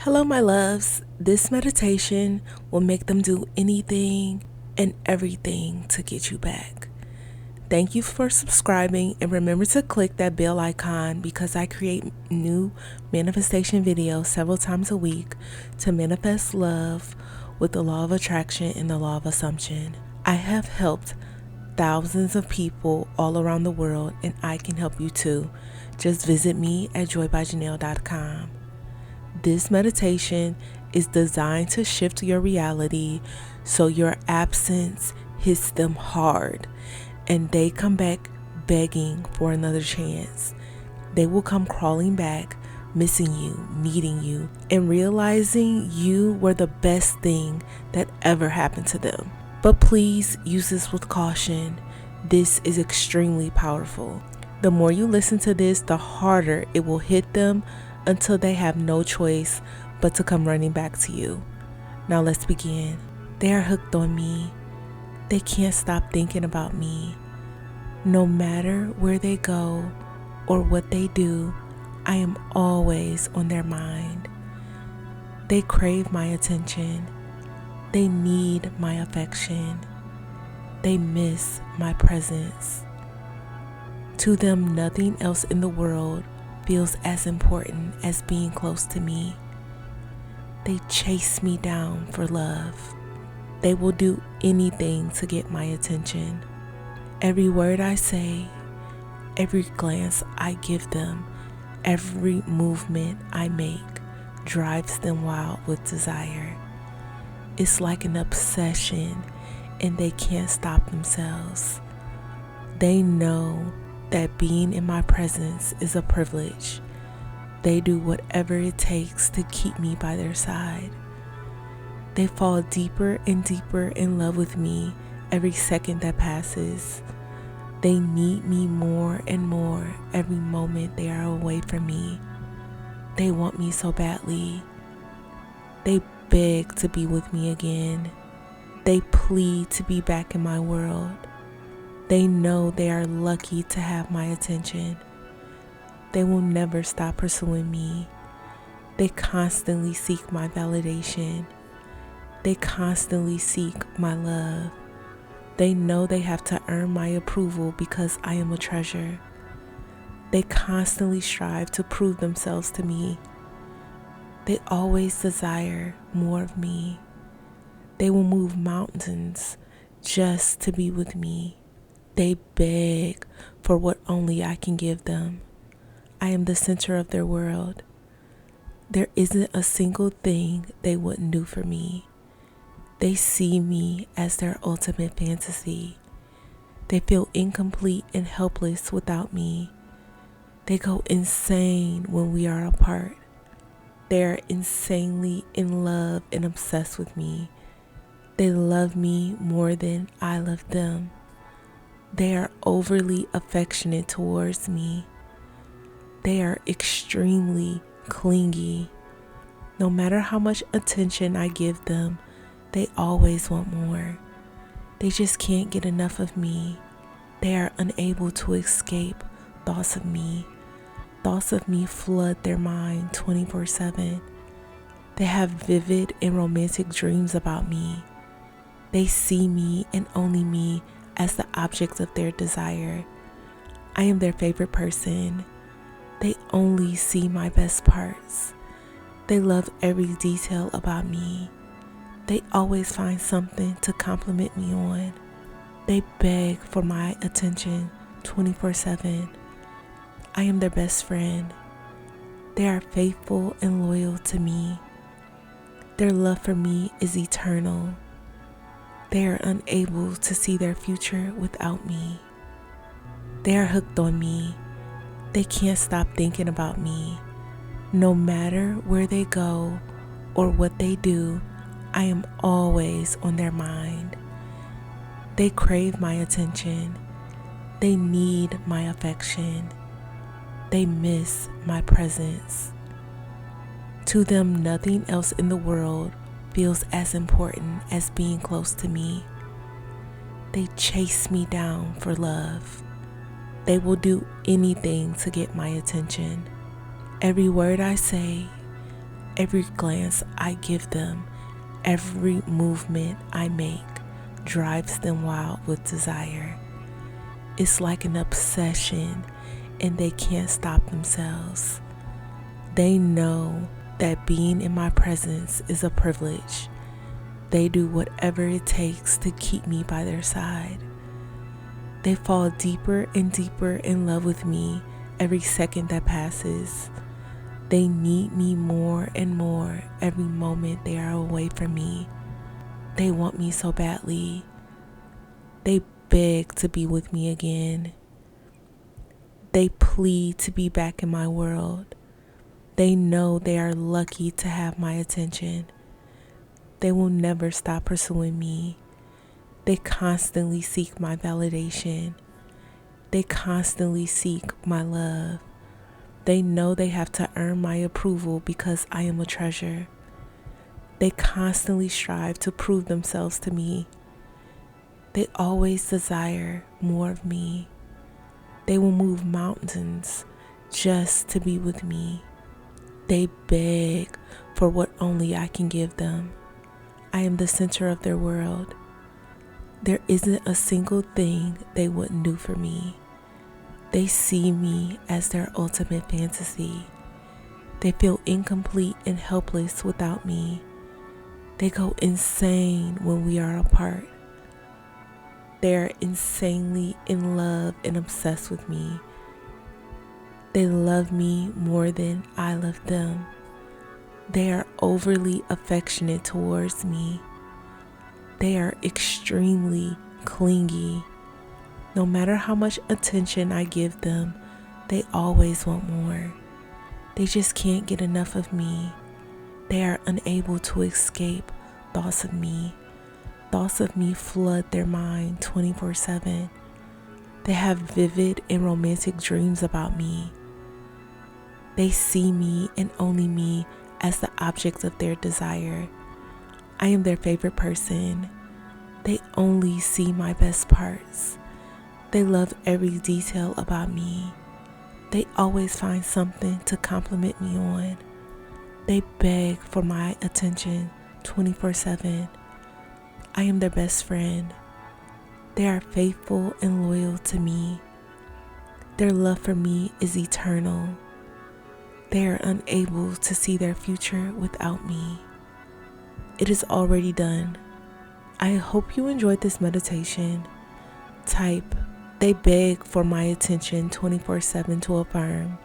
Hello, my loves. This meditation will make them do anything and everything to get you back. Thank you for subscribing, and remember to click that bell icon because I create new manifestation videos several times a week to manifest love with the law of attraction and the law of assumption. I have helped thousands of people all around the world, and I can help you too. Just visit me at joybyjanell.com. This meditation is designed to shift your reality so your absence hits them hard and they come back begging for another chance. They will come crawling back, missing you, needing you, and realizing you were the best thing that ever happened to them. But please use this with caution. This is extremely powerful. The more you listen to this, the harder it will hit them until they have no choice but to come running back to you. Now let's begin. They are hooked on me. They can't stop thinking about me. No matter where they go or what they do, I am always on their mind. They crave my attention. They need my affection. They miss my presence. To them, nothing else in the world feels as important as being close to me. They chase me down for love. They will do anything to get my attention. Every word I say, every glance I give them, every movement I make drives them wild with desire. It's like an obsession, and they can't stop themselves. They know that being in my presence is a privilege. They do whatever it takes to keep me by their side. They fall deeper and deeper in love with me every second that passes. They need me more and more every moment they are away from me. They want me so badly. They beg to be with me again. They plead to be back in my world. They know they are lucky to have my attention. They will never stop pursuing me. They constantly seek my validation. They constantly seek my love. They know they have to earn my approval because I am a treasure. They constantly strive to prove themselves to me. They always desire more of me. They will move mountains just to be with me. They beg for what only I can give them. I am the center of their world. There isn't a single thing they wouldn't do for me. They see me as their ultimate fantasy. They feel incomplete and helpless without me. They go insane when we are apart. They are insanely in love and obsessed with me. They love me more than I love them. They are overly affectionate towards me. They are extremely clingy. No matter how much attention I give them, they always want more. They just can't get enough of me. They are unable to escape thoughts of me. Thoughts of me flood their mind 24/7. They have vivid and romantic dreams about me. They see me and only me as the object of their desire. I am their favorite person. They only see my best parts. They love every detail about me. They always find something to compliment me on. They beg for my attention 24/7. I am their best friend. They are faithful and loyal to me. Their love for me is eternal. They are unable to see their future without me. They are hooked on me. They can't stop thinking about me. No matter where they go or what they do, I am always on their mind. They crave my attention. They need my affection. They miss my presence. To them, nothing else in the world feels as important as being close to me. They chase me down for love. They will do anything to get my attention. Every word I say, Every glance I give them, every movement I make drives them wild with desire. It's like an obsession, and they can't stop themselves. They know that being in my presence is a privilege. They do whatever it takes to keep me by their side. They fall deeper and deeper in love with me every second that passes. They need me more and more every moment they are away from me. They want me so badly. They beg to be with me again. They plead to be back in my world. They know they are lucky to have my attention. They will never stop pursuing me. They constantly seek my validation. They constantly seek my love. They know they have to earn my approval because I am a treasure. They constantly strive to prove themselves to me. They always desire more of me. They will move mountains just to be with me. They beg for what only I can give them. I am the center of their world. There isn't a single thing they wouldn't do for me. They see me as their ultimate fantasy. They feel incomplete and helpless without me. They go insane when we are apart. They are insanely in love and obsessed with me. They love me more than I love them. They are overly affectionate towards me. They are extremely clingy. No matter how much attention I give them, they always want more. They just can't get enough of me. They are unable to escape thoughts of me. Thoughts of me flood their mind 24/7. They have vivid and romantic dreams about me. They see me and only me as the object of their desire. I am their favorite person. They only see my best parts. They love every detail about me. They always find something to compliment me on. They beg for my attention 24/7. I am their best friend. They are faithful and loyal to me. Their love for me is eternal. They are unable to see their future without me. It is already done. I hope you enjoyed this meditation. Type, they beg for my attention 24/7 to affirm.